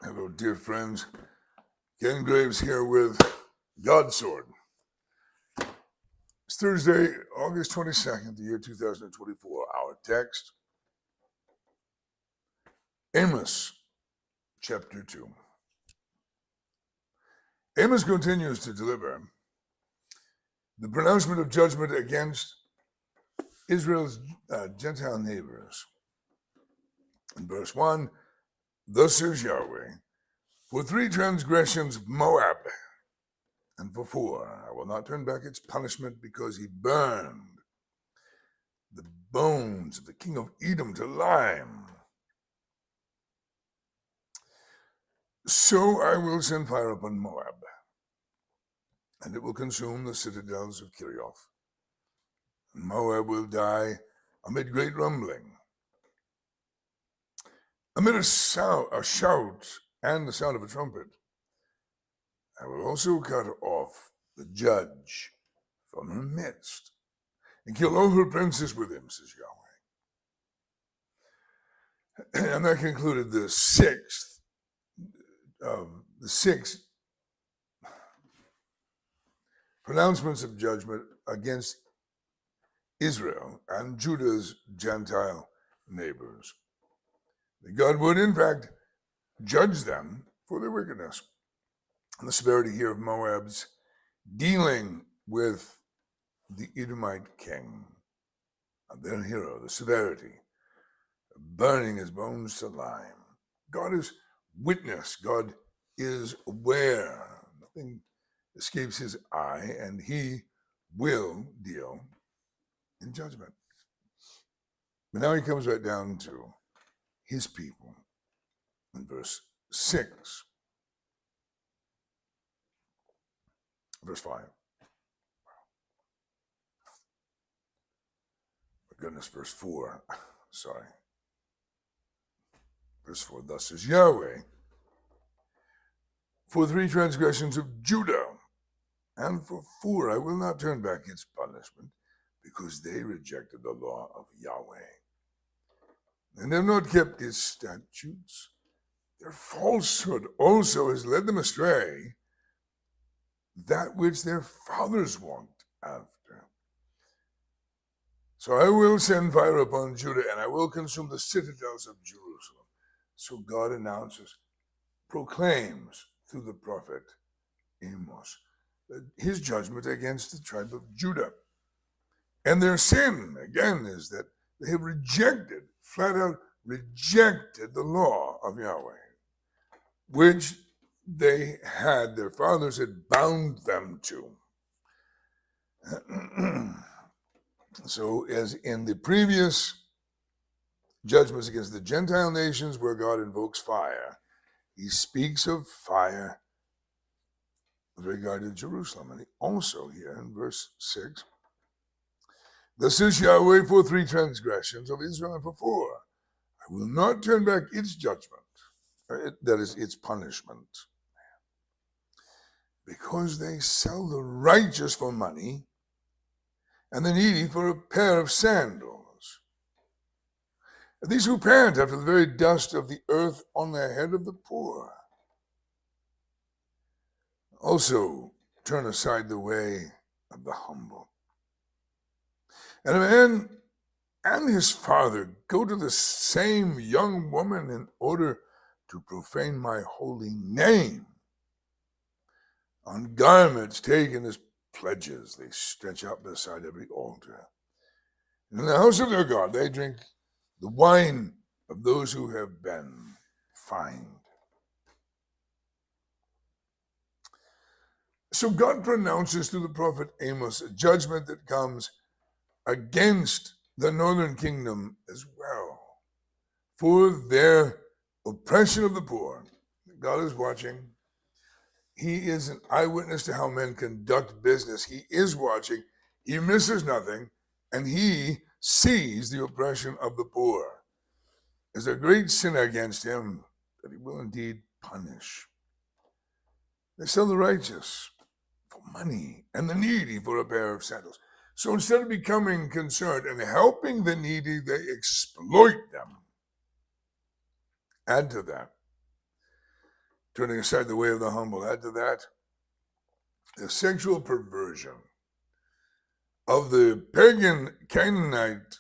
Hello, dear friends. Ken Graves here with GodSword. It's Thursday, August 22nd, the year 2024. Our text, Amos, chapter 2. Amos continues to deliver the pronouncement of judgment against Israel's Gentile neighbors. In verse 1, thus says Yahweh, for 3 transgressions of Moab, and for 4, I will not turn back its punishment, because he burned the bones of the king of Edom to lime. So I will send fire upon Moab, and it will consume the citadels of Kirioth. And Moab will die amid great rumbling, amid a shout and the sound of a trumpet. I will also cut off the judge from her midst, and kill all her princes with him, says Yahweh. And that concluded the sixth pronouncements of judgment against Israel and Judah's Gentile neighbors. That God would, in fact, judge them for their wickedness. And the severity here of Moab's dealing with the Edomite king, their hero, the severity of burning his bones to lime. God is witness. God is aware. Nothing escapes his eye, and he will deal in judgment. But now he comes right down to his people in verse 6. Verse 5. My goodness, verse 4. Sorry. Verse 4, thus says Yahweh, for 3 transgressions of Judah, and for 4 I will not turn back its punishment, because they rejected the law of Yahweh, and have not kept his statutes. Their falsehood also has led them astray, that which their fathers walked after. So I will send fire upon Judah, and I will consume the citadels of Jerusalem. So God announces, proclaims through the prophet Amos, his judgment against the tribe of Judah. And their sin, again, is that they have rejected, flat out rejected the law of Yahweh, which their fathers had bound them to. So as in the previous judgments against the Gentile nations where God invokes fire, he speaks of fire with regard to Jerusalem. And also here in verse 6, thus says Yahweh, for 3 transgressions of Israel, and for 4, I will not turn back its judgment, that is, its punishment, because they sell the righteous for money and the needy for a pair of sandals. These who pant after the very dust of the earth on the head of the poor also turn aside the way of the humble. And a man and his father go to the same young woman in order to profane my holy name. On garments taken as pledges, they stretch out beside every altar. And in the house of their God, they drink the wine of those who have been fined. So God pronounces through the prophet Amos a judgment that comes against the northern kingdom as well, for their oppression of the poor. God is watching. He is an eyewitness to how men conduct business. He is watching. He misses nothing, and he sees the oppression of the poor as a great sin against him that he will indeed punish. They sell the righteous for money and the needy for a pair of sandals. So instead of becoming concerned and helping the needy, they exploit them. Add to that turning aside the way of the humble. Add to that the sexual perversion of the pagan Canaanite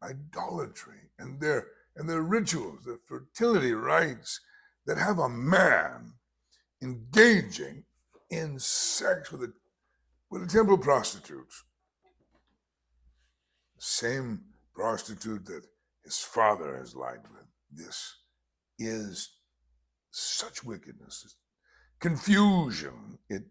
idolatry and their rituals, the fertility rites that have a man engaging in sex with a temple prostitute, the same prostitute that his father has lied with. This is such wickedness, confusion. It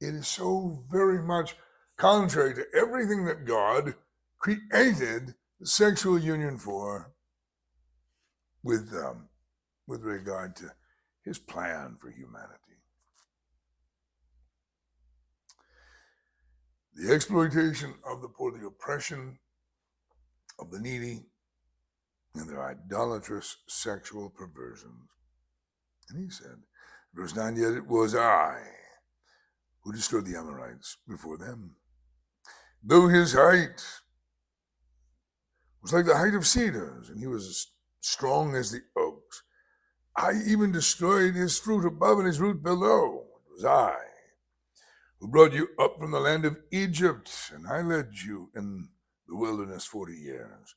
is so very much contrary to everything that God created the sexual union for, with regard to his plan for humanity. The exploitation of the poor, the oppression of the needy, and their idolatrous sexual perversions. And he said, verse 9, yet it was I who destroyed the Amorites before them. Though his height was like the height of cedars, and he was as strong as the oaks, I even destroyed his fruit above and his root below. It was I who brought you up from the land of Egypt, and I led you in the wilderness 40 years,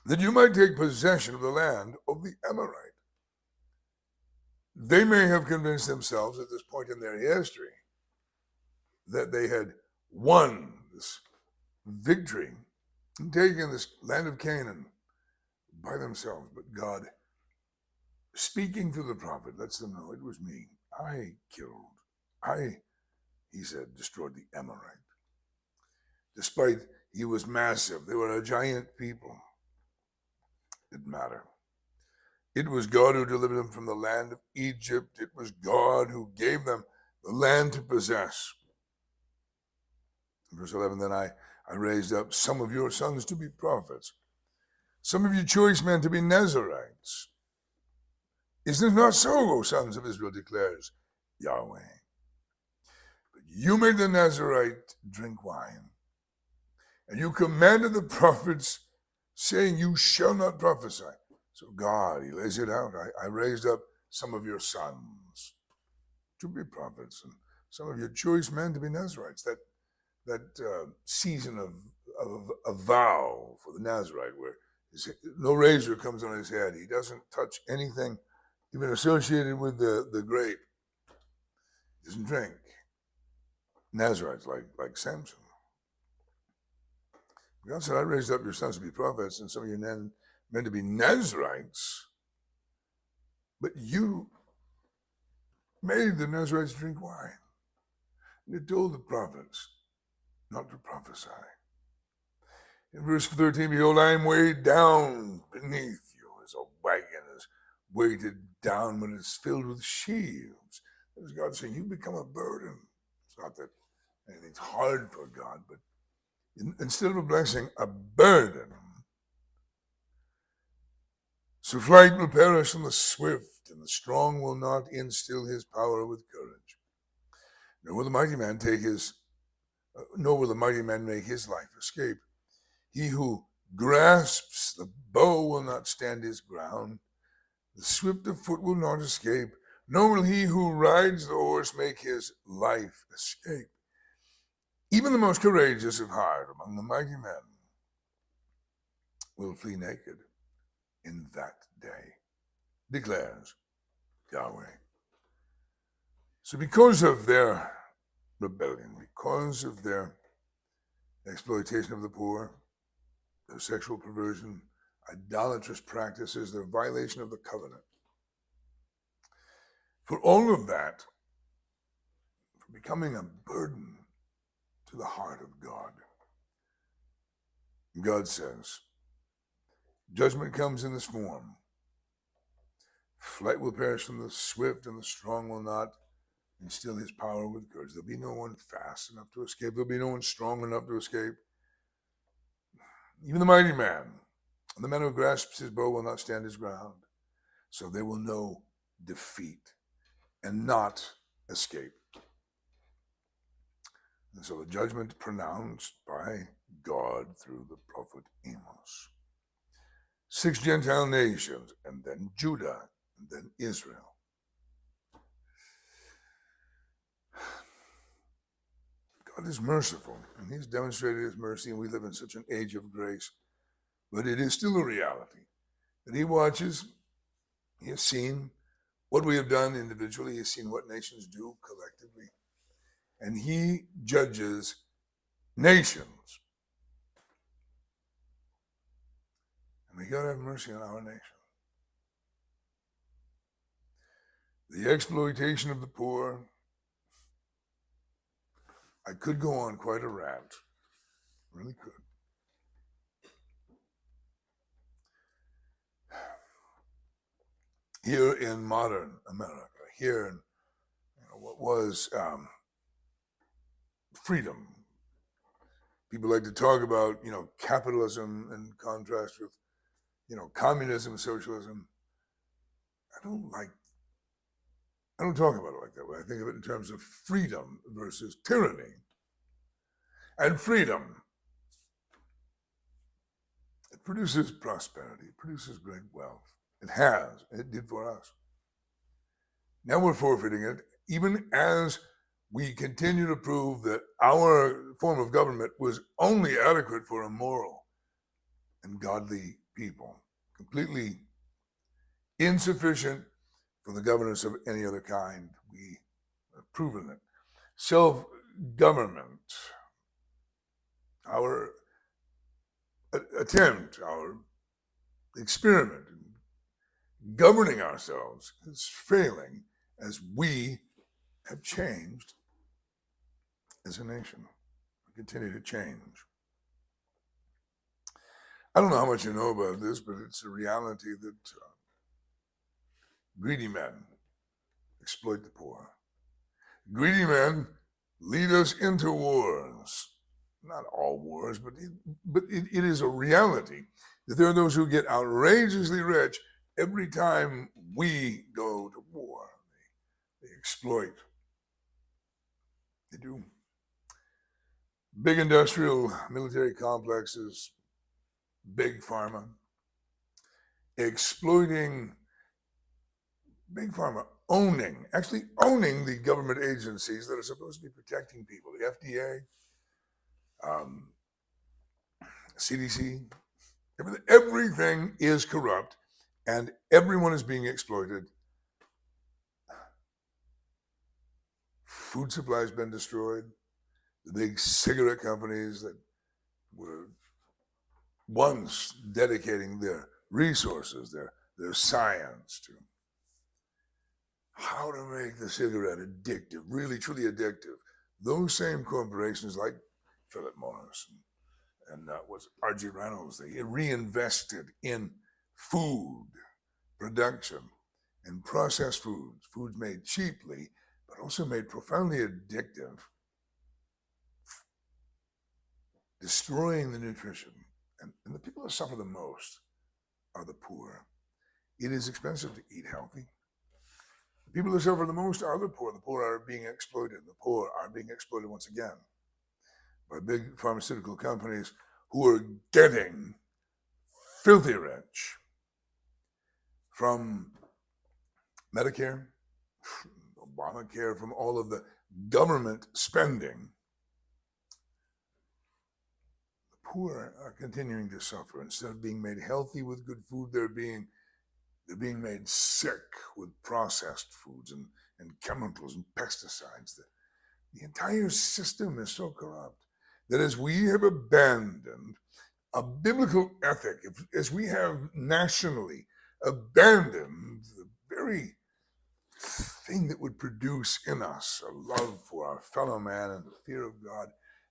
that you might take possession of the land of the Amorite. They may have convinced themselves at this point in their history that they had won this victory and taken this land of Canaan by themselves. But God, speaking through the prophet, lets them know it was me. He said, destroyed the Amorite. Despite he was massive, they were a giant people. It didn't matter. It was God who delivered them from the land of Egypt. It was God who gave them the land to possess. Verse 11, then I raised up some of your sons to be prophets, some of you choice men to be Nazarites. Is this not so, O sons of Israel, declares Yahweh? But you made the Nazarite drink wine, and you commanded the prophets, saying, you shall not prophesy. So God, he lays it out. I raised up some of your sons to be prophets, and some of your choice men to be Nazarites. That season of a vow for the Nazarite, where no razor comes on his head. He doesn't touch anything even associated with the grape. He doesn't drink. Nazarites, like Samson. God said, I raised up your sons to be prophets and some of your men to be Nazarites, but you made the Nazarites drink wine. You told the prophets not to prophesy. In verse 13, behold, I am weighed down beneath you as a wagon is weighted down when it's filled with sheaves. There's God saying, you become a burden. It's not that anything's hard for God, but instead of a blessing, a burden. So flight will perish from the swift, and the strong will not instill his power with courage. Nor will the mighty man make his life escape. He who grasps the bow will not stand his ground. The swift of foot will not escape, nor will he who rides the horse make his life escape. Even the most courageous of heart among the mighty men will flee naked in that day, declares Yahweh. So because of their rebellion, because of their exploitation of the poor, their sexual perversion, idolatrous practices, their violation of the covenant, for all of that, for becoming a burden to the heart of God, God says, judgment comes in this form. Flight will perish from the swift, and the strong will not instill his power with courage. There'll be no one fast enough to escape. There'll be no one strong enough to escape. Even the mighty man, and the man who grasps his bow will not stand his ground. So they will know defeat and not escape. And so the judgment pronounced by God through the prophet Amos. 6 Gentile nations, and then Judah, and than Israel. God is merciful, and he's demonstrated his mercy, and we live in such an age of grace. But it is still a reality that he watches. He has seen what we have done individually. He has seen what nations do collectively. And he judges nations. And may God have mercy on our nation. The exploitation of the poor. I could go on quite a rant. Really could. Here in modern America, here in what was freedom. People like to talk about, capitalism in contrast with, communism, socialism. I don't talk about it like that way. I think of it in terms of freedom versus tyranny. And freedom, it produces prosperity, it produces great wealth. It did for us. Now we're forfeiting it, even as we continue to prove that our form of government was only adequate for a moral and godly people, completely insufficient for the governance of any other kind. We have proven it. Self-government, our attempt, our experiment in governing ourselves is failing as we have changed as a nation. We continue to change. I don't know how much you know about this, but it's a reality that greedy men exploit the poor. Greedy men lead us into wars. Not all wars, but it is a reality that there are those who get outrageously rich every time we go to war. They exploit. They do. Big industrial military complexes, big pharma, exploiting big pharma, actually owning the government agencies that are supposed to be protecting people, the FDA, CDC, everything is corrupt and everyone is being exploited. Food supply has been destroyed. The big cigarette companies that were once dedicating their resources, their science to how to make the cigarette addictive, really truly addictive. Those same corporations like Philip Morris and was R.G. Reynolds, they reinvested in food production and processed foods made cheaply, but also made profoundly addictive, destroying the nutrition. And the people that suffer the most are the poor. It is expensive to eat healthy. The people that suffer the most are the poor. The poor are being exploited. The poor are being exploited once again by big pharmaceutical companies who are getting filthy rich from Medicare, Obamacare, from all of the government spending. The poor are continuing to suffer. Instead of being made healthy with good food, they're being made sick with processed foods and chemicals and pesticides. The entire system is so corrupt that as we have abandoned a biblical ethic, as we have nationally abandoned the very thing that would produce in us a love for our fellow man and the fear of God,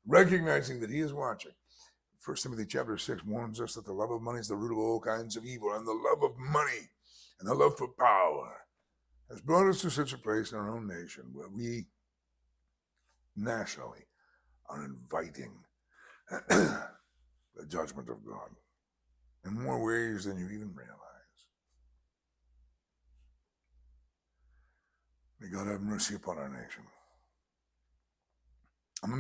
recognizing that he is watching. 1 Timothy chapter 6 warns us that the love of money is the root of all kinds of evil, and the love of money and the love for power has brought us to such a place in our own nation where we nationally are inviting the judgment of God in more ways than you even realize. May God have mercy upon our nation. On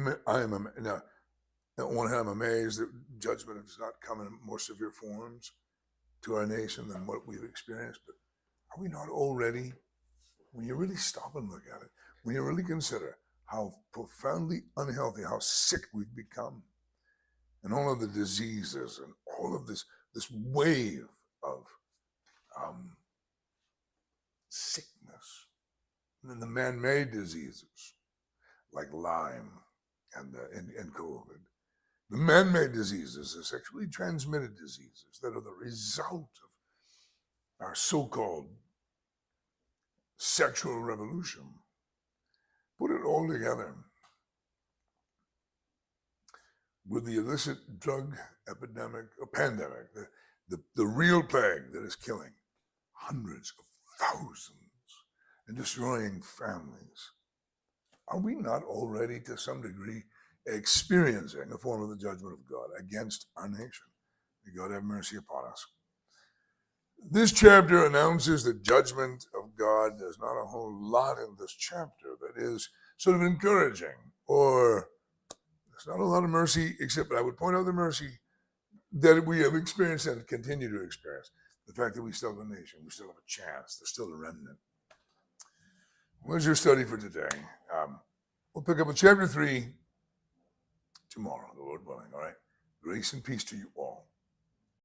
one hand, I'm amazed that judgment has not come in more severe forms to our nation than what we've experienced, but Are we not already, when you really stop and look at it, when you really consider how profoundly unhealthy, how sick we've become, and all of the diseases and all of this wave of sickness, and then the man-made diseases like Lyme and COVID. The man-made diseases are sexually transmitted diseases that are the result of our so-called sexual revolution. Put it all together with the illicit drug epidemic, or pandemic, the real plague that is killing hundreds of thousands and destroying families. Are we not already, to some degree, experiencing a form of the judgment of God against our nation? May God have mercy upon us. This chapter announces the judgment of God. There's not a whole lot in this chapter that is sort of encouraging, or there's not a lot of mercy, except I would point out the mercy that we have experienced and continue to experience. The fact that we still have a nation, we still have a chance, there's still a remnant. What's your study for today? We'll pick up with chapter 3 tomorrow, the Lord willing, all right? Grace and peace to you all.